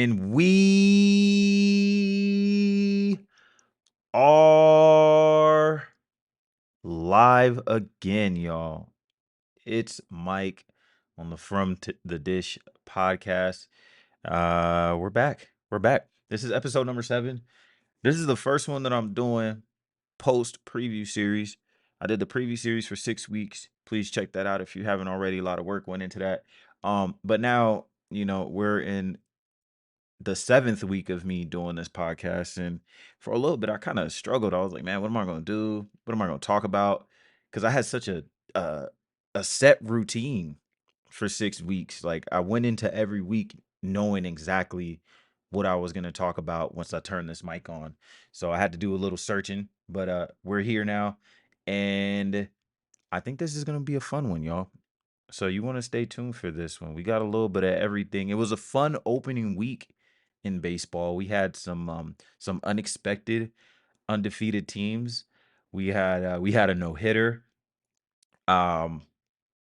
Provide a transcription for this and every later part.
And we are live again, y'all. It's Mike on the the Dish podcast. We're back. We're back. This is episode number 7. This is the first one that I'm doing post preview series. I did the preview series for 6 weeks. Please check that out if you haven't already. A lot of work went into that. But now, we're in the 7th week of me doing this podcast, and for a little bit I kind of struggled. I was like, man, what am I going to do? What am I going to talk about? Because I had such uh, a set routine for 6 weeks. Like, I went into every week knowing exactly what I was going to talk about once I turned this mic on. So I had to do a little searching, but we're here now, and I think this is going to be a fun one, y'all. So you want to stay tuned for this one. We got a little bit of everything. It was a fun opening week in baseball. We had some unexpected undefeated teams. We had a no-hitter. Um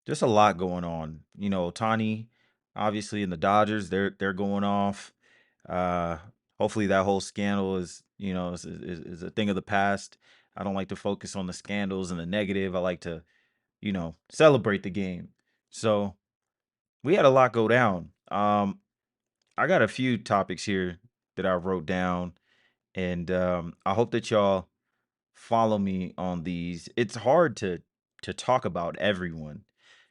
just a lot going on. Tani obviously in the Dodgers, they're going off. Uh Hopefully that whole scandal is a thing of the past. I don't like to focus on the scandals and the negative. I like to, celebrate the game. So, we had a lot go down. I got a few topics here that I wrote down, and I hope that y'all follow me on these. It's hard to talk about everyone,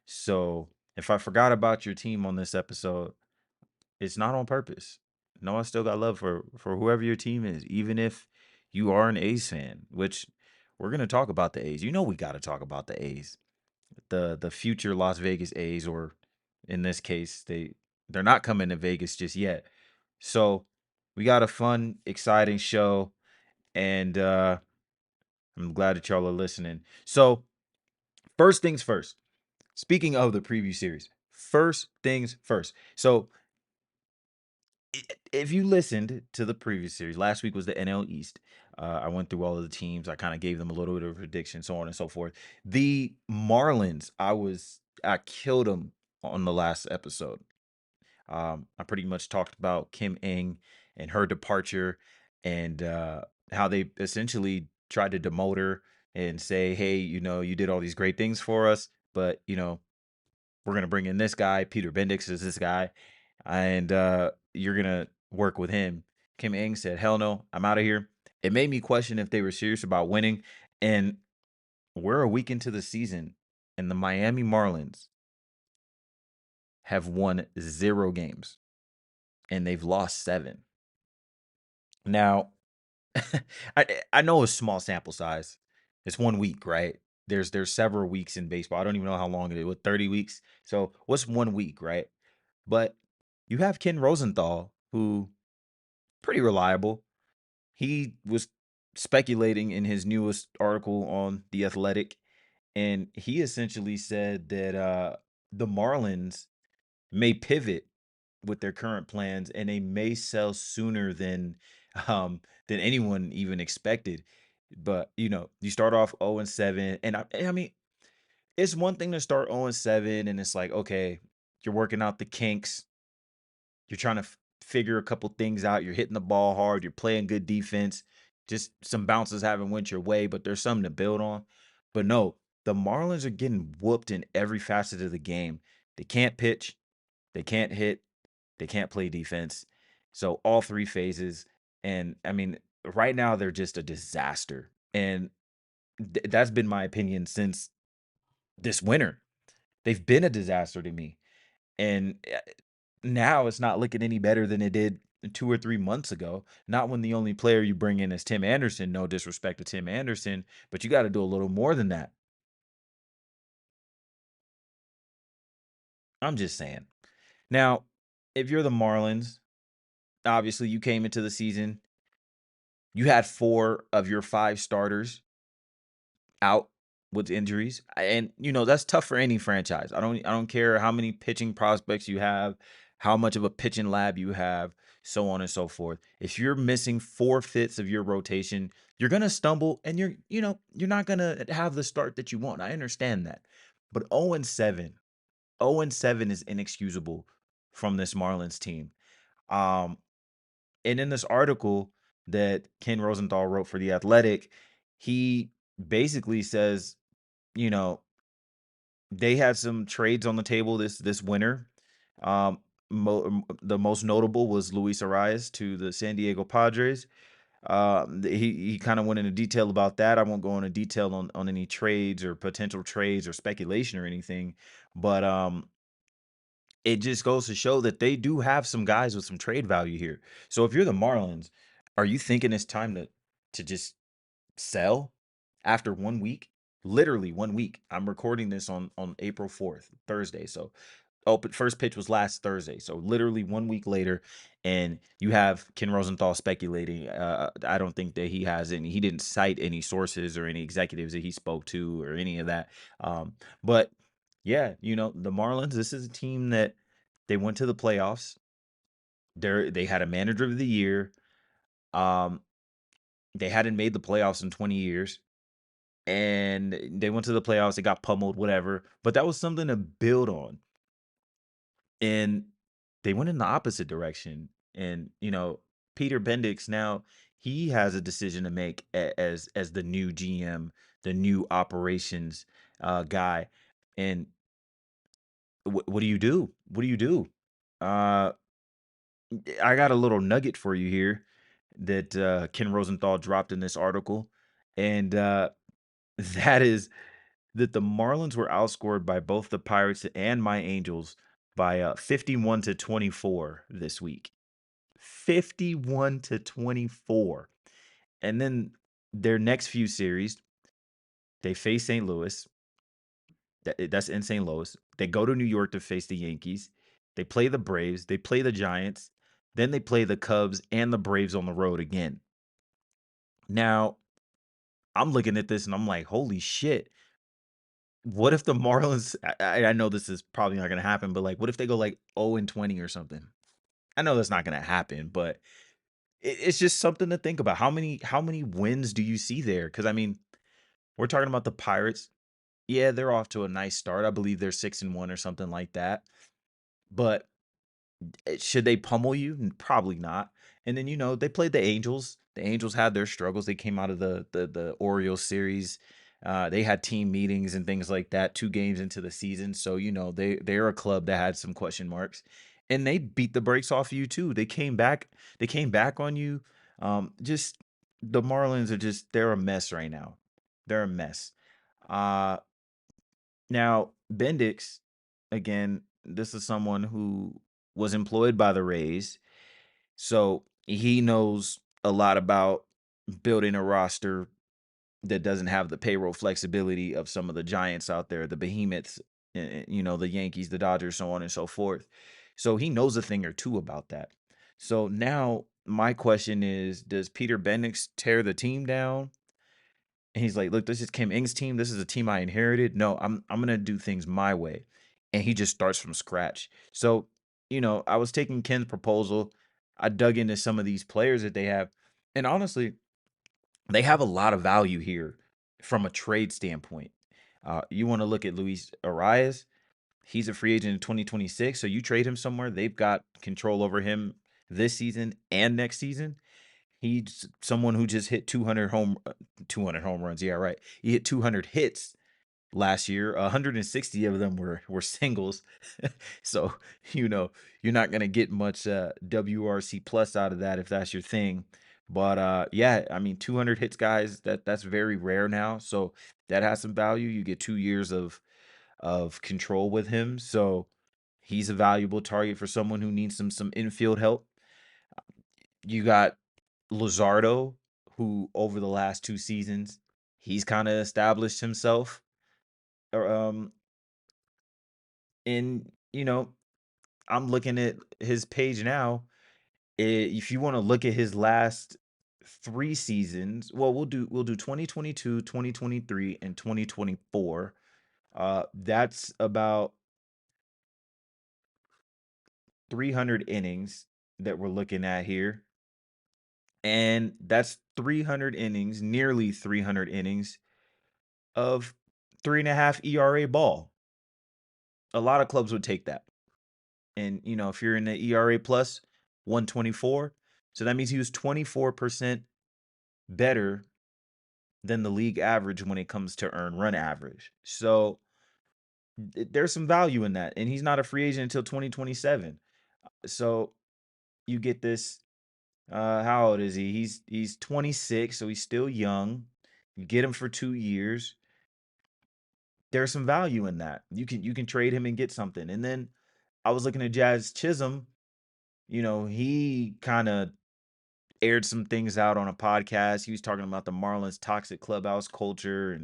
so if I forgot about your team on this episode, it's not on purpose. No, I still got love for whoever your team is, even if you are an A's fan. Which we're gonna talk about the A's. We got to talk about the A's, the future Las Vegas A's, or in this case, they're not coming to Vegas just yet. So we got a fun, exciting show, and I'm glad that y'all are listening. So first things first. Speaking of the preview series, first things first. So if you listened to the previous series, last week was the NL East. I went through all of the teams. I kind of gave them a little bit of prediction, so on and so forth. The Marlins, I killed them on the last episode. I pretty much talked about Kim Ng and her departure, and how they essentially tried to demote her and say, hey, you did all these great things for us, but we're gonna bring in this guy. Peter Bendix is this guy, and you're gonna work with him. Kim Ng said, hell no, I'm out of here. It made me question if they were serious about winning. And we're a week into the season, and the Miami Marlins have won 0 games, and they've lost 7. Now, I know it's small sample size. It's 1 week, right? There's several weeks in baseball. I don't even know how long it is. What, 30 weeks? So what's 1 week, right? But you have Ken Rosenthal, who pretty reliable. He was speculating in his newest article on The Athletic, and he essentially said that the Marlins may pivot with their current plans, and they may sell sooner than anyone even expected. But you start off 0-7, and I mean, it's one thing to start 0-7, and it's like, okay, you're working out the kinks, you're trying to figure a couple things out, you're hitting the ball hard, you're playing good defense, just some bounces haven't went your way, but there's something to build on. But no, the Marlins are getting whooped in every facet of the game. They can't pitch, they can't hit, they can't play defense. So all 3 phases. And I mean, right now they're just a disaster. And that's been my opinion since this winter. They've been a disaster to me. And now it's not looking any better than it did 2 or 3 months ago. Not when the only player you bring in is Tim Anderson. No disrespect to Tim Anderson, but you got to do a little more than that. I'm just saying. Now, if you're the Marlins, obviously you came into the season, you had 4 of your 5 starters out with injuries. And that's tough for any franchise. I don't care how many pitching prospects you have, how much of a pitching lab you have, so on and so forth. If you're missing 4/5 of your rotation, you're going to stumble, and you're not going to have the start that you want. I understand that. But 0-7, 0-7 is inexcusable from this Marlins team. Um, and in this article that Ken Rosenthal wrote for The Athletic, he basically says, you know, they had some trades on the table this winter. Um, the most notable was Luis Arias to the San Diego Padres. He kind of went into detail about that. I won't go into detail on any trades or potential trades or speculation or anything, but it just goes to show that they do have some guys with some trade value here. So if you're the Marlins, are you thinking it's time to just sell after 1 week? Literally 1 week. I'm recording this on April 4th, Thursday. So but first pitch was last Thursday. So literally 1 week later, and you have Ken Rosenthal speculating. I don't think that he didn't cite any sources or any executives that he spoke to or any of that. But yeah, the Marlins, this is a team that they went to the playoffs. They had a manager of the year. Um, they hadn't made the playoffs in 20 years. And they went to the playoffs, they got pummeled, whatever. But that was something to build on. And they went in the opposite direction. And Peter Bendix now he has a decision to make as the new GM, the new operations guy. And what do you do? What do you do? Uh, I got a little nugget for you here that Ken Rosenthal dropped in this article, and that is that the Marlins were outscored by both the Pirates and my Angels by 51-24 this week. 51-24. And then their next few series, they face St. Louis. That's in St. Louis. They go to New York to face the Yankees. They play the Braves. They play the Giants. Then they play the Cubs and the Braves on the road again. Now, I'm looking at this and I'm like, holy shit. What if the Marlins I know this is probably not gonna happen, but, like, what if they go, like, 0-20 or something? I know that's not gonna happen, but it's just something to think about. How many wins do you see there? Because I mean, we're talking about the Pirates. Yeah, they're off to a nice start. I believe they're 6-1 or something like that, but should they pummel you? Probably not. And then, they played the Angels. The Angels had their struggles. They came out of the Orioles series. They had team meetings and things like that 2 games into the season. So, they're a club that had some question marks. And they beat the brakes off of you too. They came back on you. Just the Marlins they're a mess right now. They're a mess. Uh Now, Bendix, again, this is someone who was employed by the Rays, so he knows a lot about building a roster that doesn't have the payroll flexibility of some of the giants out there, the behemoths, the Yankees, the Dodgers, so on and so forth. So he knows a thing or two about that. So now my question is, does Peter Bendix tear the team down? And he's like, "Look, this is Kim Ng's team. This is a team I inherited. No, I'm gonna do things my way." And he just starts from scratch. So, I was taking Ken's proposal. I dug into some of these players that they have. And honestly, they have a lot of value here from a trade standpoint. You want to look at Luis Arias. He's a free agent in 2026. So you trade him somewhere, they've got control over him this season and next season. He's someone who just hit 200 home runs. Yeah, right. He hit 200 hits last year. 160 of them were singles. So, you know, you're not going to get much WRC plus out of that if that's your thing. But yeah, I mean 200 hits guys, that's very rare now. So, that has some value. You get 2 years of control with him. So, he's a valuable target for someone who needs some infield help. You got Luzardo, who over the last 2 seasons, he's kinda established himself, um, and, I'm looking at his page now. If you wanna look at his last 3 seasons, well, we'll do 2022, 2023, and 2024. That's about 300 innings that we're looking at here, and that's 300 innings, nearly 300 innings of 3.5 ERA ball. A lot of clubs would take that. And, if you're in the ERA plus, 124. So that means he was 24% better than the league average when it comes to earn run average. So there's some value in that. And he's not a free agent until 2027. So you get this. How old is he? He's 26, so he's still young. You get him for 2 years. There's some value in that. You can trade him and get something. And then I was looking at Jazz Chisholm. He kind of aired some things out on a podcast. He was talking about the Marlins toxic clubhouse culture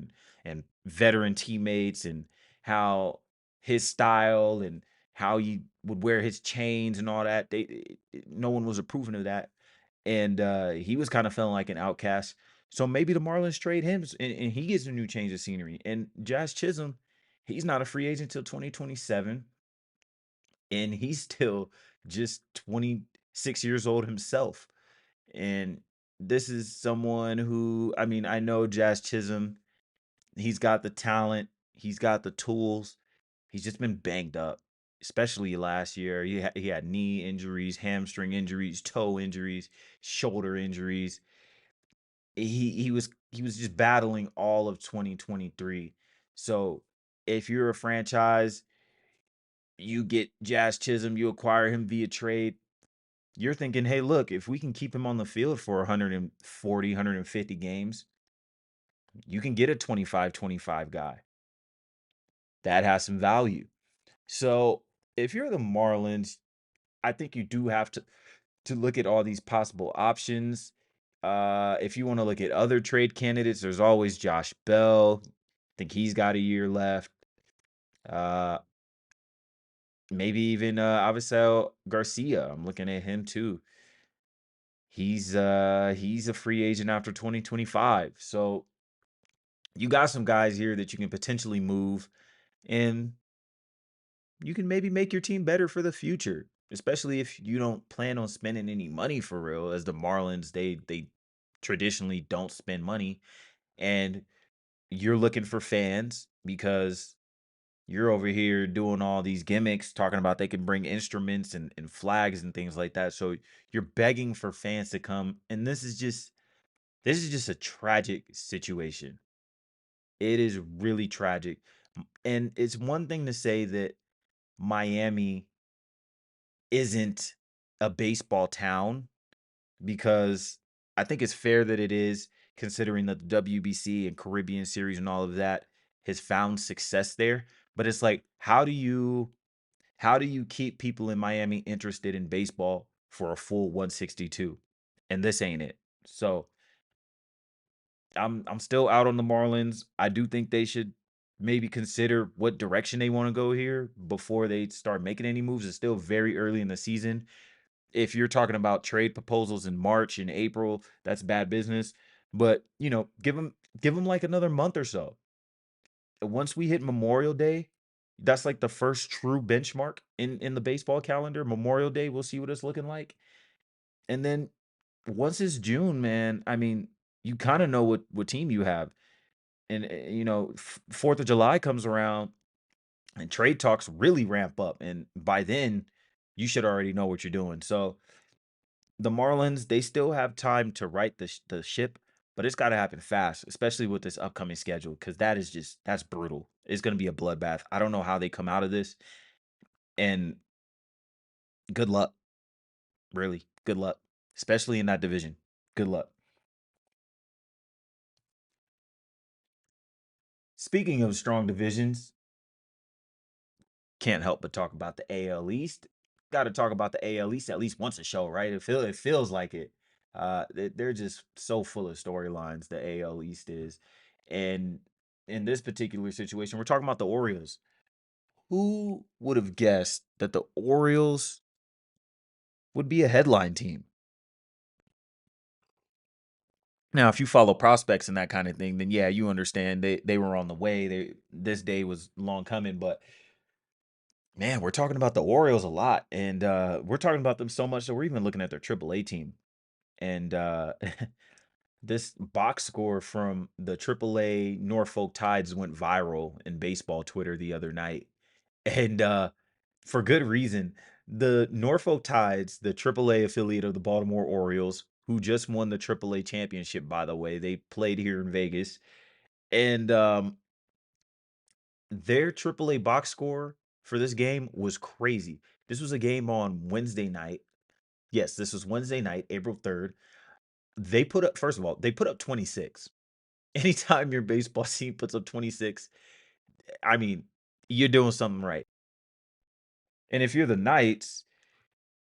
and veteran teammates and how his style and how he would wear his chains and all that. No one was approving of that, and he was kind of feeling like an outcast. So maybe the Marlins trade him and he gets a new change of scenery. And Josh Chisholm, he's not a free agent until 2027, and he's still just 26 years old himself. And this is someone who, I mean, I know Jazz Chisholm, he's got the talent, he's got the tools. He's just been banged up, especially last year. He had knee injuries, hamstring injuries, toe injuries, shoulder injuries. He was just battling all of 2023. So if you're a franchise, you get Jazz Chisholm, you acquire him via trade. You're thinking, hey, look, if we can keep him on the field for 140, 150 games, you can get a 25-25 guy. That has some value. So if you're the Marlins, I think you do have to look at all these possible options. If you want to look at other trade candidates, there's always Josh Bell. I think he's got a year left. Uh, Maybe even Avisel Garcia. I'm looking at him too. He's a free agent after 2025. So you got some guys here that you can potentially move, and you can maybe make your team better for the future, especially if you don't plan on spending any money for real. As the Marlins, they traditionally don't spend money, and you're looking for fans because you're over here doing all these gimmicks, talking about they can bring instruments and flags and things like that. So you're begging for fans to come, and this is just a tragic situation. It is really tragic. And it's one thing to say that Miami isn't a baseball town, because I think it's fair that it is, considering that the WBC and Caribbean series and all of that has found success there. But it's like, how do you keep people in Miami interested in baseball for a full 162? And this ain't it. So I'm still out on the Marlins. I do think they should maybe consider what direction they want to go here before they start making any moves. It's still very early in the season. If you're talking about trade proposals in March and April, that's bad business. But give them like another month or so. Once we hit Memorial Day, that's like the first true benchmark in the baseball calendar. Memorial Day, we'll see what it's looking like. And then once it's June, man, I mean, you kind of know what team you have. And 4th of July comes around and trade talks really ramp up, and by then you should already know what you're doing. So the Marlins, they still have time to right the ship, but it's got to happen fast, especially with this upcoming schedule, because that's brutal. It's going to be a bloodbath. I don't know how they come out of this, and good luck. Really, good luck, especially in that division. Good luck. Speaking of strong divisions, can't help but talk about the AL East. Got to talk about the AL East at least once a show, right? It feels like it. They're just so full of storylines. The AL East is, and in this particular situation, we're talking about the Orioles. Who would have guessed that the Orioles would be a headline team? Now, if you follow prospects and that kind of thing, then yeah, you understand they were on the way. This day was long coming, but man, we're talking about the Orioles a lot, and we're talking about them so much that we're even looking at their AAA team. And this box score from the AAA Norfolk Tides went viral in baseball Twitter the other night, and for good reason. The Norfolk Tides, the AAA affiliate of the Baltimore Orioles, who just won the AAA championship, by the way, they played here in Vegas, and their AAA box score for this game was crazy. This was a game on Wednesday night. Yes, this was Wednesday night, April 3rd. They put up, first of all, they put up 26. Anytime your baseball team puts up 26, I mean, you're doing something right. And if you're the Knights,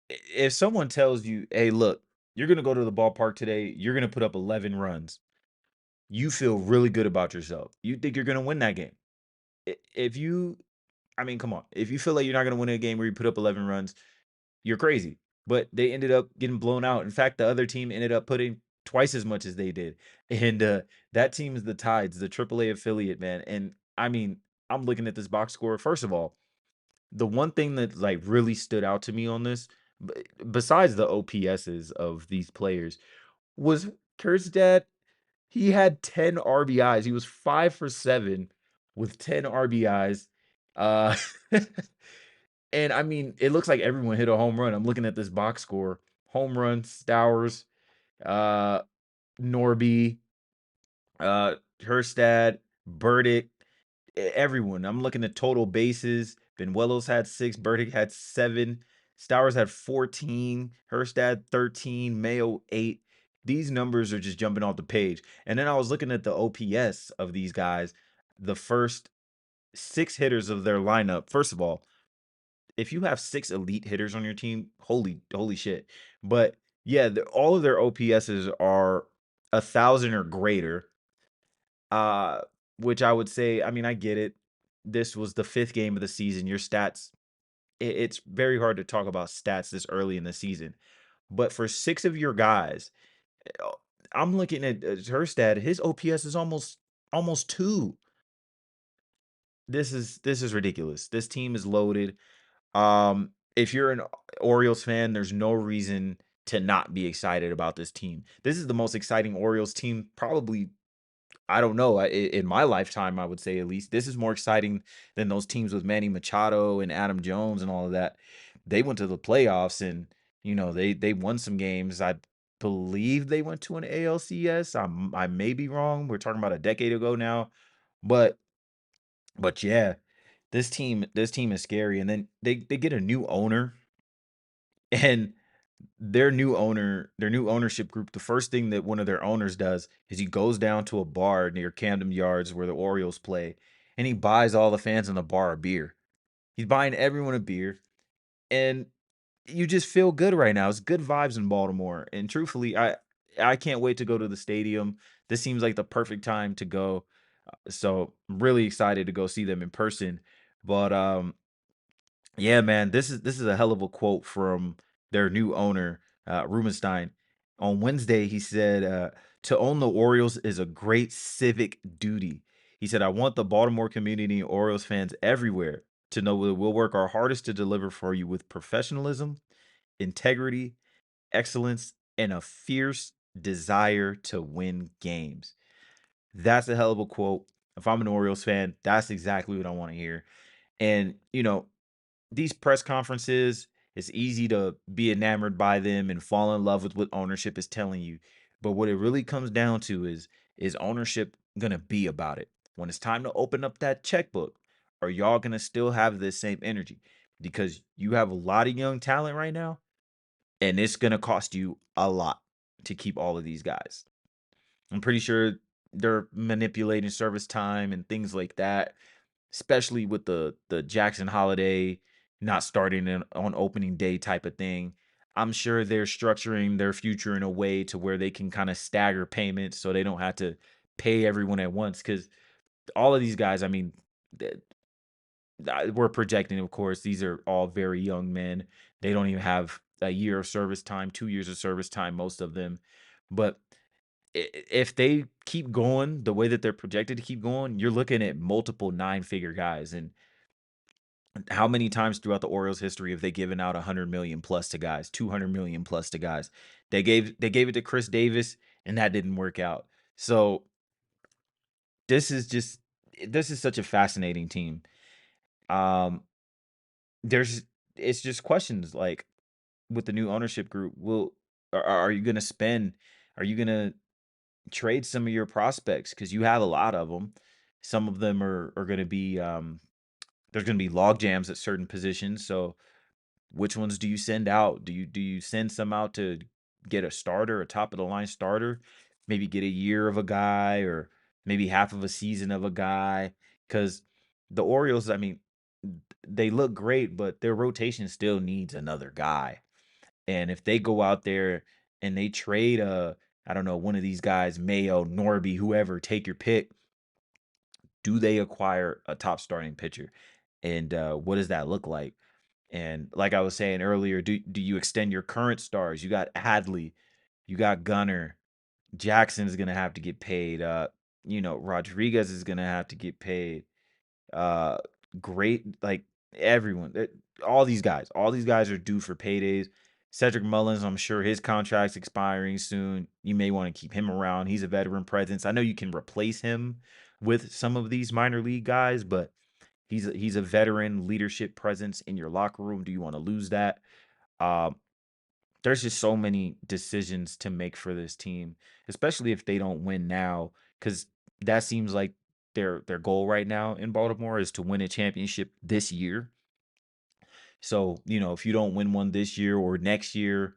if someone tells you, "Hey, look, you're gonna go to the ballpark today, you're gonna put up 11 runs," you feel really good about yourself. You think you're gonna win that game. If you, I mean, come on, if you feel like you're not gonna win a game where you put up 11 runs, you're crazy. But they ended up getting blown out. In fact, the other team ended up putting twice as much as they did, and that team is the Tides, the AAA affiliate, man. And I mean, I'm looking at this box score. First of all, the one thing that like really stood out to me on this, besides the OPSs of these players, was Kjerstad. He had 10 RBIs. He was 5 for 7 with 10 RBIs. Uh, and I mean, it looks like everyone hit a home run. I'm looking at this box score: home run, Stowers, uh, Norby, Kjerstad, Burdick, everyone. I'm looking at total bases. Benuelos had 6, Burdick had 7, Stowers had 14, Kjerstad 13, Mayo 8. These numbers are just jumping off the page. And then I was looking at the OPS of these guys, the first 6 hitters of their lineup. First of all, if you have 6 elite hitters on your team, holy shit. But yeah, all of their OPSs are 1,000 or greater. Uh, which I would say, I mean, I get it. This was the 5th game of the season. Your stats, it's very hard to talk about stats this early in the season. But for 6 of your guys, uh, I'm looking at Kjerstad, his OPS is almost 2. This is ridiculous. This team is loaded. If you're an Orioles fan, there's no reason to not be excited about this team. This is the most exciting Orioles team probably, I don't know, in my lifetime, I would say at least. This is more exciting than those teams with Manny Machado and Adam Jones and all of that. They went to the playoffs and, they won some games. I believe they went to an ALCS. I may be wrong. We're talking about a decade ago now. But yeah, this team is scary. And then they get a new owner, and their new ownership group, the first thing that one of their owners does is he goes down to a bar near Camden Yards where the Orioles play, and he buys all the fans in the bar a beer. He's buying everyone a beer, and you just feel good right now. It's good vibes in Baltimore, and truthfully, I can't wait to go to the stadium. This seems like the perfect time to go. So I'm really excited to go see them in person. But yeah, man, this is a hell of a quote from their new owner, Rubenstein. On Wednesday, he said, "To own the Orioles is a great civic duty." He said, "I want the Baltimore community and Orioles fans everywhere to know that we'll work our hardest to deliver for you with professionalism, integrity, excellence, and a fierce desire to win games." That's a hell of a quote. If I'm an Orioles fan, that's exactly what I want to hear. And, these press conferences, it's easy to be enamored by them and fall in love with what ownership is telling you. But what it really comes down to is ownership gonna be about it? When it's time to open up that checkbook, are y'all gonna still have this same energy? Because you have a lot of young talent right now, and it's gonna cost you a lot to keep all of these guys. I'm pretty sure they're manipulating service time and things like that, especially with the Jackson holiday not starting on opening day type of thing. I'm sure they're structuring their future in a way to where they can kind of stagger payments so they don't have to pay everyone at once. Because all of these guys, I mean, th- we're projecting, of course, these are all very young men. They don't even have a year of service time, 2 years of service time, most of them. But if they keep going the way that they're projected to keep going, you're looking at multiple 9-figure guys. And how many times throughout the Orioles history have they given out 100 million plus to guys, 200 million plus to guys? They gave it to Chris Davis, and that didn't work out. So this is such a fascinating team. Um, there's it's just questions like with the new ownership group, are you gonna spend? Are you gonna trade some of your prospects because you have a lot of them? Some of them are gonna be there's gonna be log jams at certain positions. So which ones do you send out? Do you send some out to get a starter, a top of the line starter? Maybe get a year of a guy or maybe half of a season of a guy. Because the Orioles, I mean, they look great, but their rotation still needs another guy. And if they go out there and they trade I don't know, one of these guys, Mayo, Norby, whoever, take your pick, do they acquire a top starting pitcher? And what does that look like? And like I was saying earlier, do you extend your current stars? You got Hadley, you got Gunner, Jackson's gonna have to get paid. Rodriguez is gonna have to get paid. Uh, Great, like everyone, all these guys are due for paydays. Cedric Mullins, I'm sure his contract's expiring soon. You may want to keep him around. He's a veteran presence. I know you can replace him with some of these minor league guys, but he's a veteran leadership presence in your locker room. Do you want to lose that? Um, there's just so many decisions to make for this team, especially if they don't win now, because that seems like their goal right now in Baltimore is to win a championship this year. So, if you don't win one this year or next year,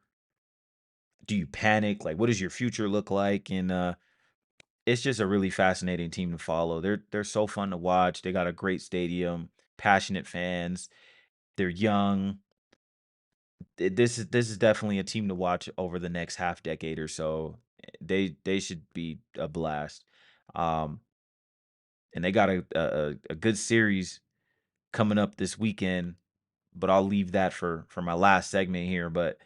do you panic? Like, what does your future look like? And it's just a really fascinating team to follow. They're so fun to watch. They got a great stadium, passionate fans. They're young. This is definitely a team to watch over the next half decade or so. They should be a blast. Um, and they got a good series coming up this weekend, but I'll leave that for my last segment here. But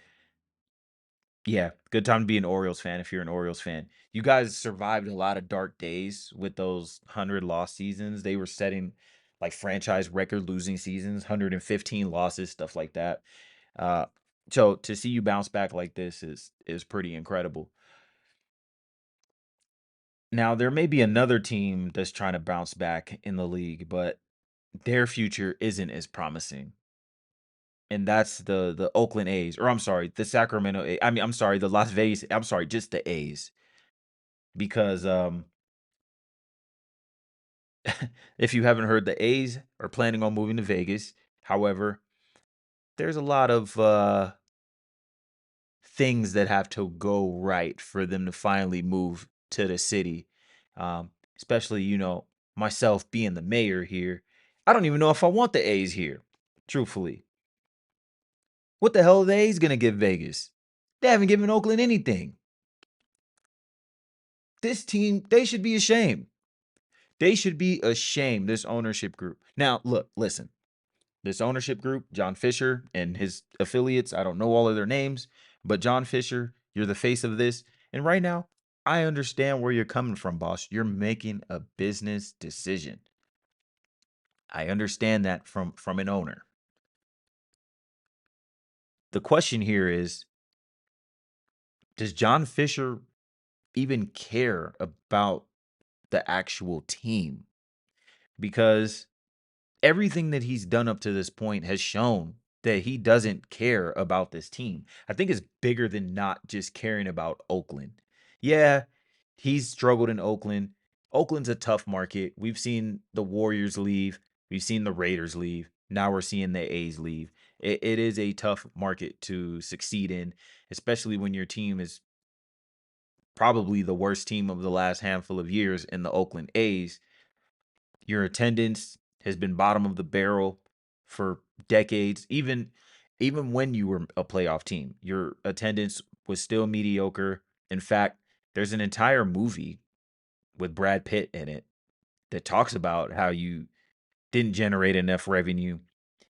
yeah, good time to be an Orioles fan if you're an Orioles fan. You guys survived a lot of dark days with those 100 loss seasons. They were setting like franchise record losing seasons, 115 losses, stuff like that. Uh, so to see you bounce back like this is pretty incredible. Now there may be another team that's trying to bounce back in the league, but their future isn't as promising. And that's the Oakland A's, or I'm sorry, the Sacramento A. I mean, I'm sorry, the Las Vegas. I'm sorry, just the A's, because if you haven't heard, the A's are planning on moving to Vegas. However, there's a lot of things that have to go right for them to finally move to the city. Especially, myself being the mayor here. I don't even know if I want the A's here, truthfully. What the hell are the A's going to give Vegas? They haven't given Oakland anything. This team, they should be ashamed. They should be ashamed, this ownership group. Now, look, listen. This ownership group, John Fisher and his affiliates, I don't know all of their names, but John Fisher, you're the face of this. And right now, I understand where you're coming from, boss. You're making a business decision. I understand that from an owner. The question here is, does John Fisher even care about the actual team? Because everything that he's done up to this point has shown that he doesn't care about this team. I think it's bigger than not just caring about Oakland. Yeah, he's struggled in Oakland. Oakland's a tough market. We've seen the Warriors leave, we've seen the Raiders leave. Now we're seeing the A's leave. It is a tough market to succeed in, especially when your team is probably the worst team of the last handful of years in the Oakland A's. Your attendance has been bottom of the barrel for decades. Even when you were a playoff team, your attendance was still mediocre. In fact, there's an entire movie with Brad Pitt in it that talks about how you didn't generate enough revenue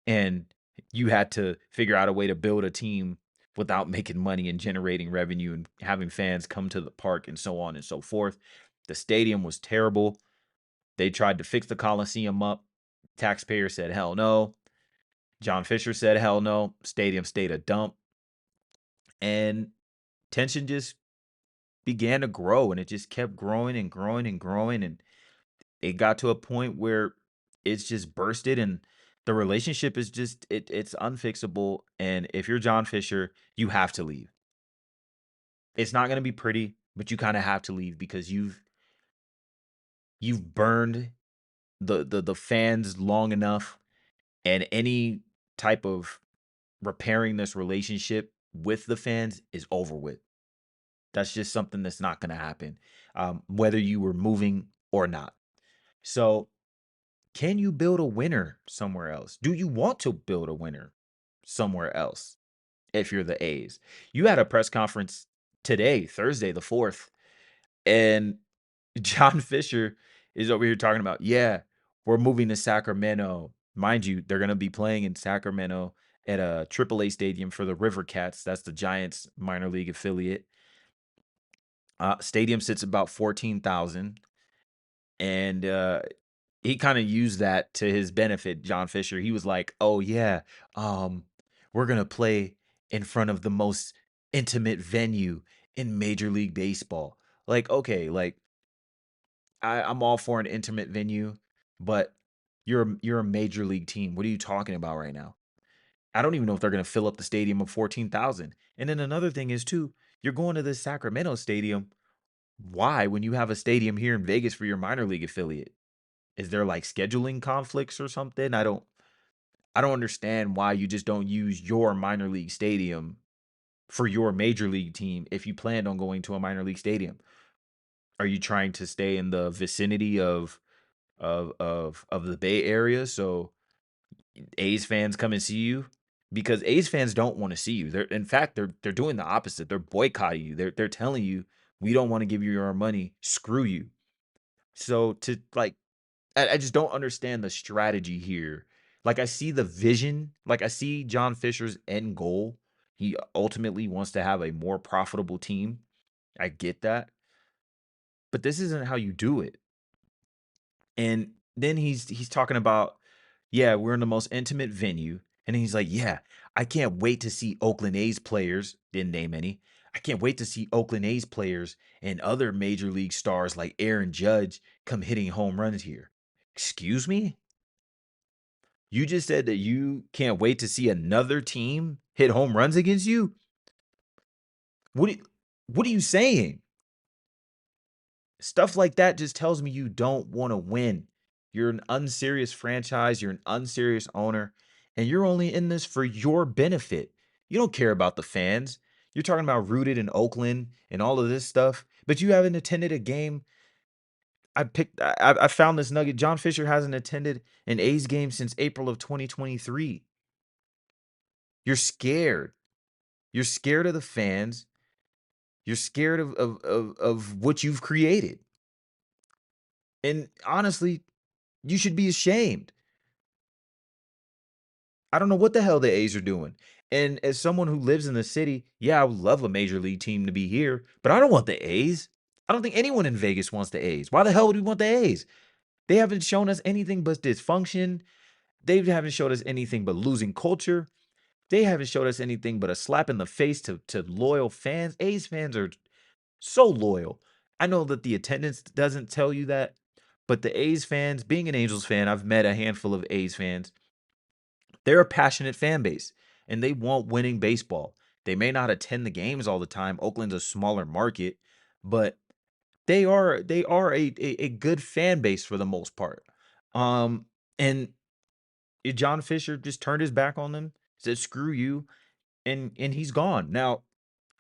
and you had to figure out a way to build a team without making money and generating revenue and having fans come to the park and so on and so forth. The stadium was terrible. They tried to fix the Coliseum up. Taxpayers said hell no. John Fisher said hell no. Stadium stayed a dump. And tension just began to grow and it just kept growing and growing and growing. And it got to a point where it's just bursted. And The relationship is just it's unfixable, and if you're John Fisher, you have to leave. It's not gonna be pretty, but you kinda have to leave because you've burned the fans long enough, and any type of repairing this relationship with the fans is over with. That's just something that's not gonna happen, whether you were moving or not. So, can you build a winner somewhere else? Do you want to build a winner somewhere else if you're the A's? You had a press conference today, Thursday, the 4th, and John Fisher is over here talking about, yeah, we're moving to Sacramento. Mind you, they're going to be playing in Sacramento at a AAA stadium for the River Cats. That's the Giants minor league affiliate. Stadium sits about 14,000. And he kind of used that to his benefit, John Fisher. He was like, "Oh yeah, we're gonna play in front of the most intimate venue in Major League Baseball." Like, okay, like I'm all for an intimate venue, but you're a major league team. What are you talking about right now? I don't even know if they're gonna fill up the stadium of 14,000. And then another thing is too, you're going to this Sacramento stadium. Why, when you have a stadium here in Vegas for your minor league affiliate? Is there like scheduling conflicts or something? I don't understand why you just don't use your minor league stadium for your major league team if you planned on going to a minor league stadium. Are you trying to stay in the vicinity of the Bay Area so A's fans come and see you? Because A's fans don't want to see you. They're in fact they're doing the opposite. They're boycotting you. They're telling you we don't want to give you your money. Screw you. So to like I just don't understand the strategy here. Like I see the vision, like I see John Fisher's end goal. He ultimately wants to have a more profitable team. I get that. But this isn't how you do it. And then he's talking about, yeah, we're in the most intimate venue. And he's like, yeah, I can't wait to see Oakland A's players. Didn't name any. I can't wait to see Oakland A's players and other major league stars like Aaron Judge come hitting home runs here. Excuse me? You just said that you can't wait to see another team hit home runs against you? What are what are you saying? Stuff like that just tells me you don't want to win. You're an unserious franchise, you're an unserious owner, and you're only in this for your benefit. You don't care about the fans. You're talking about rooted in Oakland and all of this stuff, but you haven't attended a game. I found this nugget. John Fisher hasn't attended an A's game since April of 2023. You're scared. You're scared of the fans. You're scared of what you've created. And honestly, you should be ashamed. I don't know what the hell the A's are doing. And as someone who lives in the city, yeah, I would love a major league team to be here, but I don't want the A's. I don't think anyone in Vegas wants the A's. Why the hell would we want the A's? They haven't shown us anything but dysfunction. They haven't showed us anything but losing culture. They haven't showed us anything but a slap in the face to loyal fans. A's fans are so loyal. I know that the attendance doesn't tell you that, but the A's fans, being an Angels fan, I've met a handful of A's fans. They're a passionate fan base and they want winning baseball. They may not attend the games all the time. Oakland's a smaller market, but they are a good fan base for the most part. Um and John Fisher just turned his back on them, said screw you, and he's gone. Now,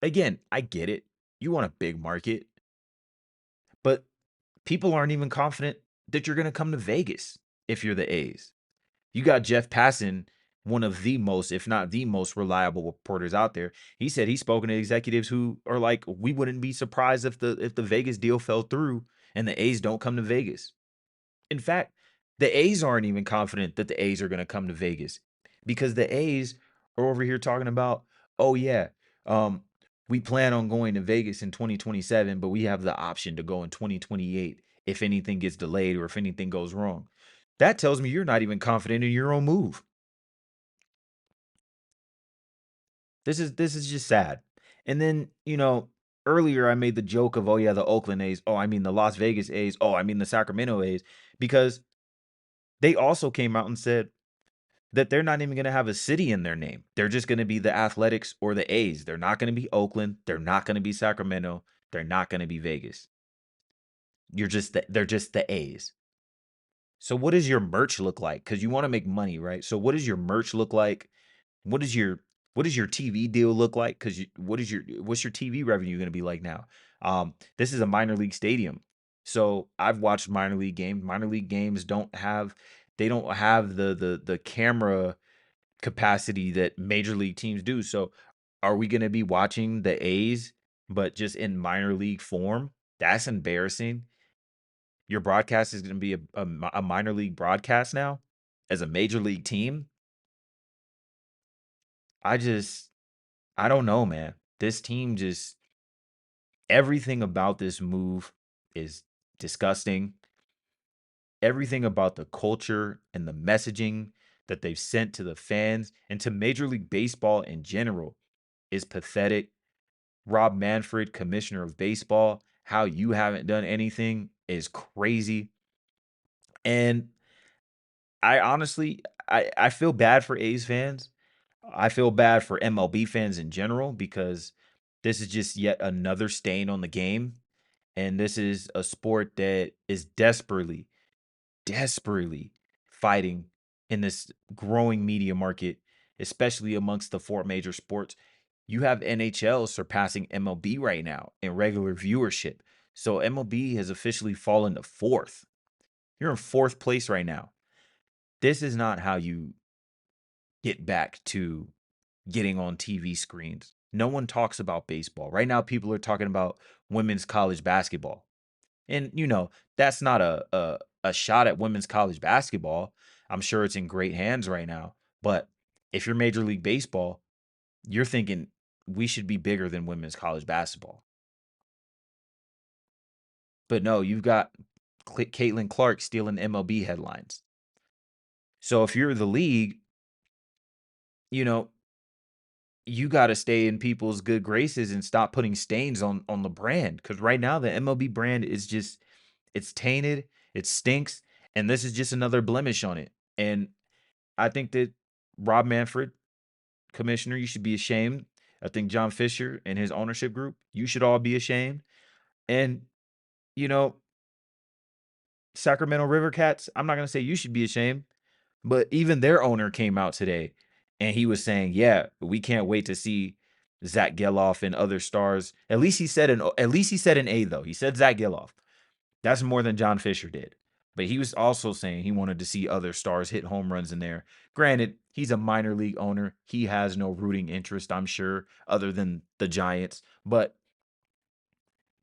again, I get it. You want a big market, but people aren't even confident that you're going to come to Vegas if you're the A's. You got Jeff Passan, one of the most, if not the most reliable reporters out there. He said he's spoken to executives who are like, we wouldn't be surprised if the Vegas deal fell through and the A's don't come to Vegas. In fact, the A's aren't even confident that the A's are going to come to Vegas because the A's are over here talking about, oh yeah, um, we plan on going to Vegas in 2027, but we have the option to go in 2028 if anything gets delayed or if anything goes wrong. That tells me you're not even confident in your own move. This is just sad. And then, earlier I made the joke of, oh yeah, the Oakland A's, oh I mean the Las Vegas A's, oh I mean the Sacramento A's, because they also came out and said that they're not even going to have a city in their name. They're just going to be the Athletics or the A's. They're not going to be Oakland. They're not going to be Sacramento. They're not going to be Vegas. They're just the A's. So what does your merch look like? Because you want to make money, right? So what does your merch look like? What is your what does your TV deal look like? Because what's your TV revenue going to be like now? This is a minor league stadium, so I've watched minor league games. Minor league games don't have the camera capacity that major league teams do. So are we going to be watching the A's but just in minor league form? That's embarrassing. Your broadcast is going to be a minor league broadcast now as a major league team. I just I don't know, man. This team just everything about this move is disgusting. Everything about the culture and the messaging that they've sent to the fans and to Major League Baseball in general is pathetic. Rob Manfred, commissioner of baseball, how you haven't done anything is crazy. And I honestly, I feel bad for A's fans. I feel bad for MLB fans in general because this is just yet another stain on the game. And this is a sport that is desperately fighting in this growing media market, especially amongst the four major sports. You have NHL surpassing MLB right now in regular viewership. So MLB has officially fallen to fourth. You're in fourth place right now. This is not how you get back to getting on TV screens. No one talks about baseball. Right now, people are talking about women's college basketball. And, that's not a shot at women's college basketball. I'm sure it's in great hands right now. But if you're Major League Baseball, you're thinking we should be bigger than women's college basketball. But no, you've got Caitlin Clark stealing MLB headlines. So if you're the league, you know, you got to stay in people's good graces and stop putting stains on the brand, cuz right now the MLB brand is just it's tainted, it stinks, and this is just another blemish on it. And I think that Rob Manfred, commissioner, you should be ashamed. I think John Fisher and his ownership group, you should all be ashamed. And you know, Sacramento River Cats, I'm not going to say you should be ashamed, but even their owner came out today and he was saying, "Yeah, we can't wait to see Zach Geloff and other stars." At least he said an A though. He said Zach Geloff. That's more than John Fisher did. But he was also saying he wanted to see other stars hit home runs in there. Granted, he's a minor league owner. He has no rooting interest, I'm sure, other than the Giants. But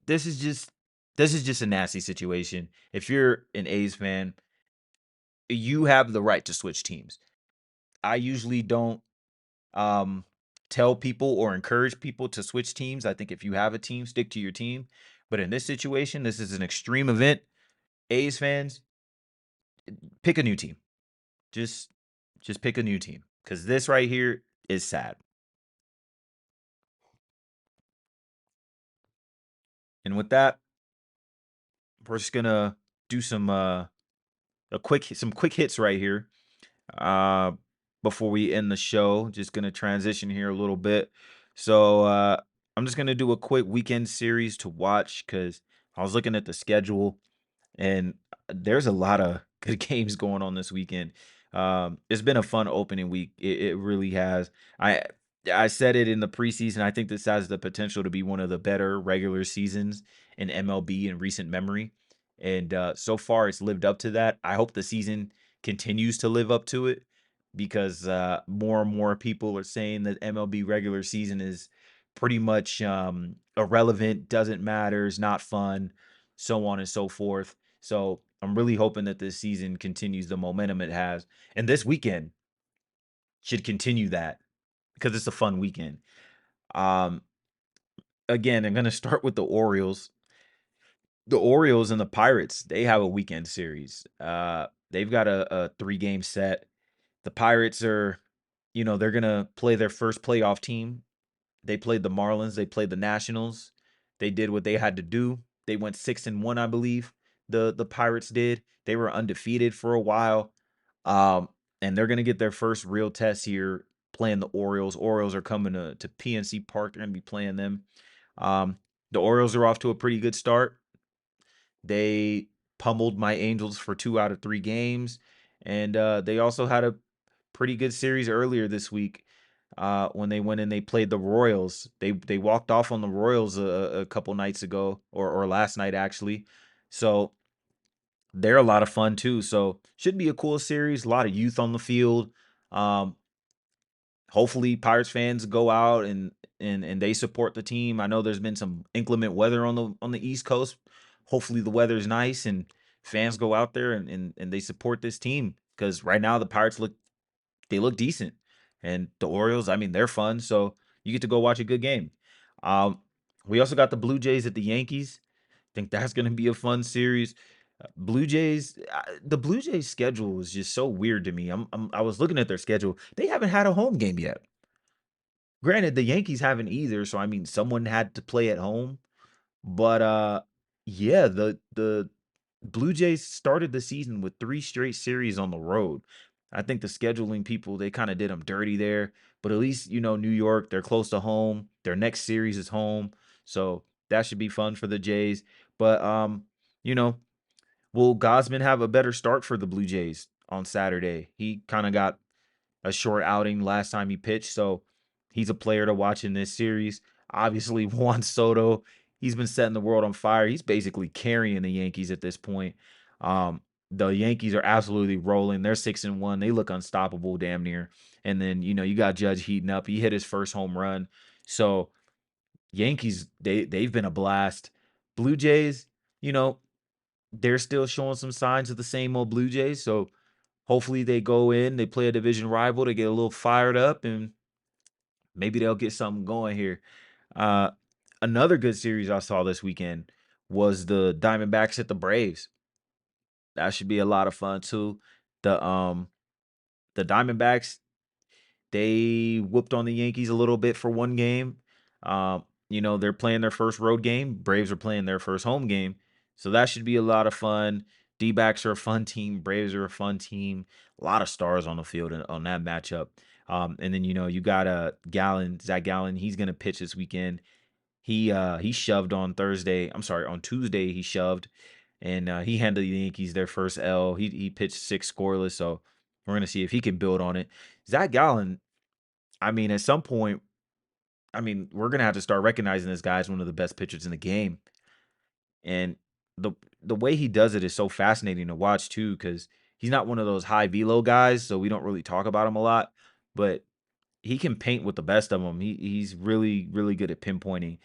this is just this is just a nasty situation. If you're an A's fan, you have the right to switch teams. I usually don't um tell people or encourage people to switch teams. I think if you have a team, stick to your team. But in this situation, this is an extreme event. A's fans, pick a new team. Just just pick a new team cuz this right here is sad. And with that, we're just going to do some quick hits right here. Uh before we end the show, just going to transition here a little bit. So, I'm just going to do a quick weekend series to watch cuz I was looking at the schedule and there's a lot of good games going on this weekend. It's been a fun opening week. It really has. I I said it in the preseason. I think this has the potential to be one of the better regular seasons in MLB in recent memory. And so far, it's lived up to that. I hope the season continues to live up to it because more and more people are saying that MLB regular season is pretty much irrelevant, doesn't matter, is not fun, so on and so forth. So I'm really hoping that this season continues the momentum it has. And this weekend should continue that because it's a fun weekend. Um, Again, I'm going to start with the Orioles. The Orioles and the Pirates, they have a weekend series. They've got a 3-game set. The Pirates are, they're going to play their first playoff team. They played the Marlins, they played the Nationals. They did what they had to do. They went 6-1, I believe. The Pirates did. They were undefeated for a while. Um, and they're gonna get their first real test here playing the Orioles. Orioles are coming to PNC Park. They're gonna be playing them. Um, the Orioles are off to a pretty good start. They pummeled my Angels for 2 out of 3 games, and, they also had a pretty good series earlier this week, when they went and they played the Royals. They walked off on the Royals a couple nights ago or last night, actually. So, they're a lot of fun too, so should be a cool series, a lot of youth on the field. Um, Hopefully Pirates fans go out and they support the team. I know there's been some inclement weather on the East Coast. Hopefully the weather's nice and fans go out there and they support this team because right now the Pirates look decent. And the Orioles, I mean, they're fun, so you get to go watch a good game. Um, we also got the Blue Jays at the Yankees. Think that's gonna be a fun series. The Blue Jays schedule is just so weird to me. I was looking at their schedule. They haven't had a home game yet. Granted, the Yankees haven't either, so I mean, someone had to play at home. But yeah, the Blue Jays started the season with 3 straight series on the road. I think the scheduling people, they kinda did them dirty there, but at least, New York, they're close to home. Their next series is home, so that should be fun for the Jays. But, you know, will Gosman have a better start for the Blue Jays on Saturday? He kinda got a short outing last time he pitched, so he's a player to watch in this series. Obviously, Juan Soto, he's been setting the world on fire. He's basically carrying the Yankees at this point. The Yankees are absolutely rolling. They're 6-1. They look unstoppable, damn near. And then you got Judge heating up. He hit his first home run. So Yankees, they've been a blast. Blue Jays, you know, they're still showing some signs of the same old Blue Jays. So hopefully they go in, they play a division rival, they get a little fired up, and maybe they'll get something going here. Uh, Another good series I saw this weekend was the Diamondbacks at the Braves. That should be a lot of fun too. The um the Diamondbacks, they whooped on the Yankees a little bit for one game. They're playing their first road game. Braves are playing their first home game. So that should be a lot of fun. D-backs are a fun team. Braves are a fun team. A lot of stars on the field on that matchup. And then you got Zach Gallen. He's gonna pitch this weekend. He shoved on Thursday. I'm sorry, on Tuesday he shoved, and he handed the Yankees their first L. He pitched 6 scoreless, so we're gonna see if he can build on it. Zach Gallen, I mean, at some point, I mean, we're gonna have to start recognizing this guy as one of the best pitchers in the game. And the the way he does it is so fascinating to watch too, because he's not one of those high velo guys, so we don't really talk about him a lot. But he can paint with the best of them. He's really, really good at pinpointing.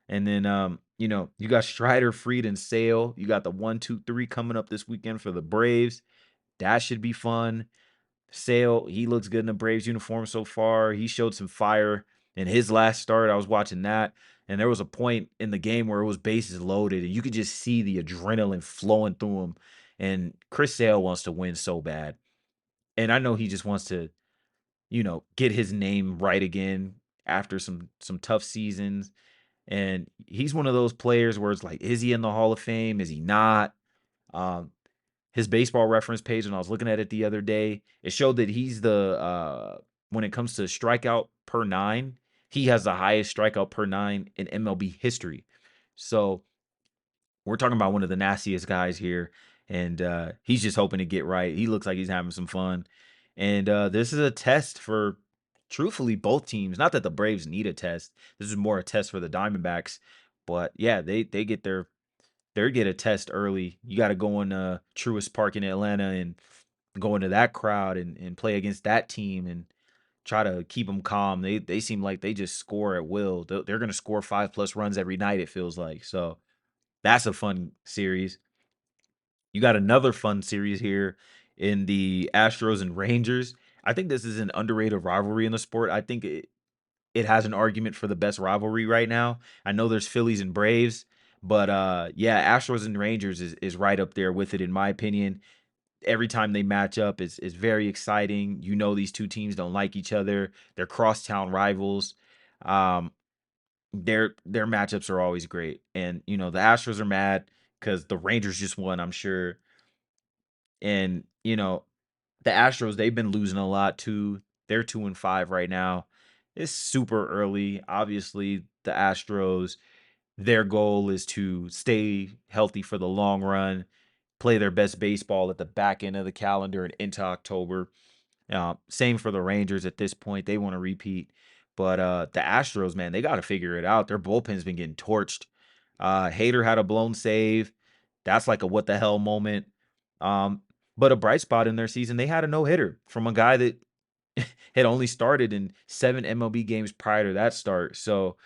And then you got Strider, Freed, and Sale. You got the 1, 2, 3 coming up this weekend for the Braves. That should be fun. Sale, he looks good in the Braves uniform so far. He showed some fire in his last start. I was watching that, and there was a point in the game where it was bases loaded, and you could just see the adrenaline flowing through him. And Chris Sale wants to win so bad. And I know he just wants to, get his name right again after some tough seasons. And he's one of those players where it's like, is he in the Hall of Fame? Is he not? Um, his baseball reference page, when I was looking at it the other day, it showed that he's when it comes to strikeout per nine, he has the highest strikeout per nine in MLB history. So we're talking about one of the nastiest guys here, and he's just hoping to get right. He looks like he's having some fun, and this is a test for, truthfully, both teams. Not that the Braves need a test. This is more a test for the Diamondbacks, but yeah, they get they get a test early. You got to go in Truist Park in Atlanta and go into that crowd and play against that team and try to keep them calm. They seem like they just score at will. They're going to score 5+ runs every night, it feels like. So that's a fun series. You got another fun series here in the Astros and Rangers. I think this is an underrated rivalry in the sport. I think it has an argument for the best rivalry right now. I know there's Phillies and Braves, but yeah, Astros and Rangers is right up there with it in my opinion. Every time they match up is very exciting. These two teams don't like each other. They're crosstown rivals. Um, their matchups are always great. And the Astros are mad because the Rangers just won, I'm sure. And The Astros, they've been losing a lot too. They're 2-5 right now. It's super early. Obviously, the Astros, their goal is to stay healthy for the long run, play their best baseball at the back end of the calendar and into October. Same for the Rangers at this point. They want to repeat. But the Astros, man, they got to figure it out. Their bullpen's been getting torched. Hader had a blown save. That's like a what the hell moment. Um, but a bright spot in their season, they had a no hitter from a guy that had only started in 7 MLB games prior to that start. So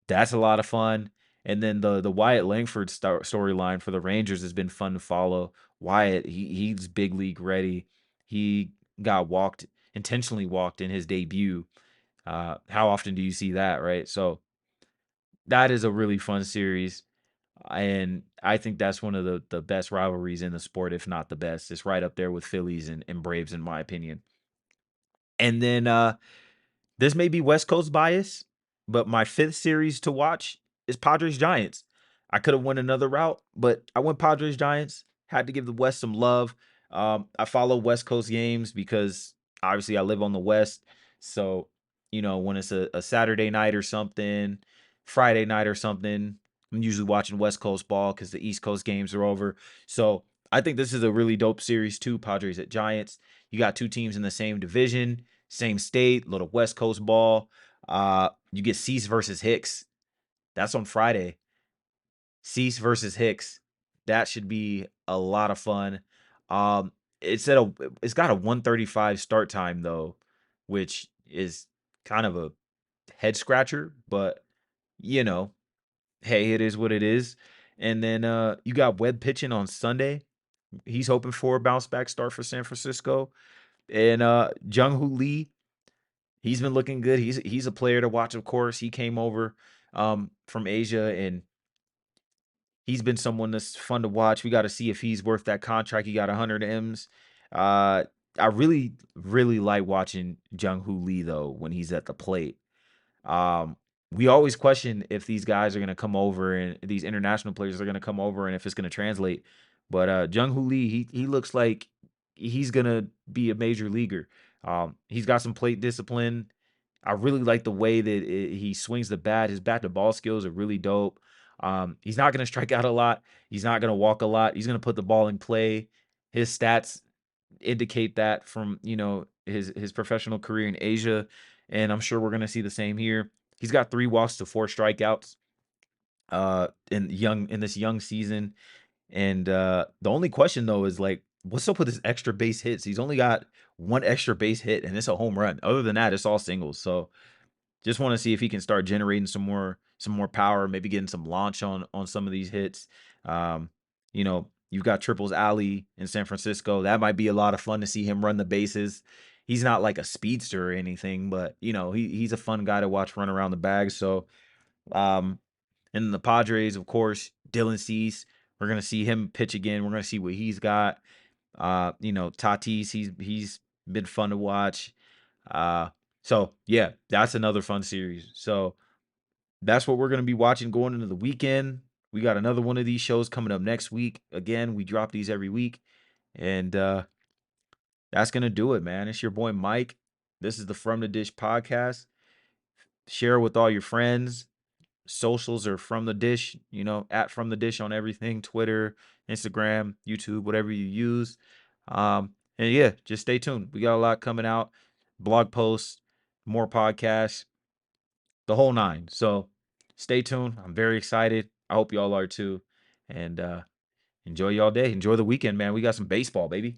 that's a lot of fun. And then the Wyatt Langford storyline for the Rangers has been fun to follow. Wyatt, he's big league ready. He got walked, intentionally walked in his debut. How often do you see that, right? So that is a really fun series. And I think that's one of the best rivalries in the sport, if not the best. It's right up there with Phillies and Braves, in my opinion. And then this may be West Coast bias, but my fifth series to watch is Padres Giants. I could have went another route, but I went Padres Giants. Had to give the West some love. I follow West Coast games because obviously I live on the West. So, when it's a Saturday night or something, Friday night or something, I'm usually watching West Coast ball because the East Coast games are over. So I think this is a really dope series too, Padres at Giants. You got two teams in the same division, same state, little West Coast ball. You get Cease versus Hicks. That's on Friday. Cease versus Hicks. That should be a lot of fun. Um, it's got a 1:35 start time though, which is kind of a head scratcher, but you know, hey, it is what it is. And then you got Webb pitching on Sunday. He's hoping for a bounce back start for San Francisco. And Jung Hoo Lee, he's been looking good. He's a player to watch, of course. He came over from Asia, and he's been someone that's fun to watch. We got to see if he's worth that contract. He got 100 M's. I really, really like watching Jung Hoo Lee though when he's at the plate. Um, we always question if these guys are going to come over and these international players are going to come over and if it's going to translate. But Jung Hoo Lee, he looks like he's going to be a major leaguer. He's got some plate discipline. I really like the way that he swings the bat. His bat to ball skills are really dope. He's not going to strike out a lot. He's not going to walk a lot. He's going to put the ball in play. His stats indicate that from his professional career in Asia, and I'm sure we're going to see the same here. He's got 3 walks to 4 strikeouts in this young season. And the only question though is like, what's up with his extra base hits? He's only got one extra base hit, and it's a home run. Other than that, it's all singles. So just want to see if he can start generating some more power, maybe getting some launch on some of these hits. You've got Triples Alley in San Francisco. That might be a lot of fun to see him run the bases. He's not like a speedster or anything, but he's a fun guy to watch run around the bag. So um and the Padres, of course, Dylan Cease. We're gonna see him pitch again. We're gonna see what he's got. Tatis, he's been fun to watch. Uh, so yeah, that's another fun series. So that's what we're gonna be watching going into the weekend. We got another one of these shows coming up next week. Again, we drop these every week, and that's gonna do it, man. It's your boy Mike. This is the From the Dish podcast. Share it with all your friends. Socials are From the Dish, at From the Dish on everything, Twitter, Instagram, YouTube, whatever you use. And yeah, just stay tuned. We got a lot coming out, blog posts, more podcasts, the whole nine. So stay tuned. I'm very excited. I hope y'all are too. And enjoy y'all day. Enjoy the weekend, man. We got some baseball, baby.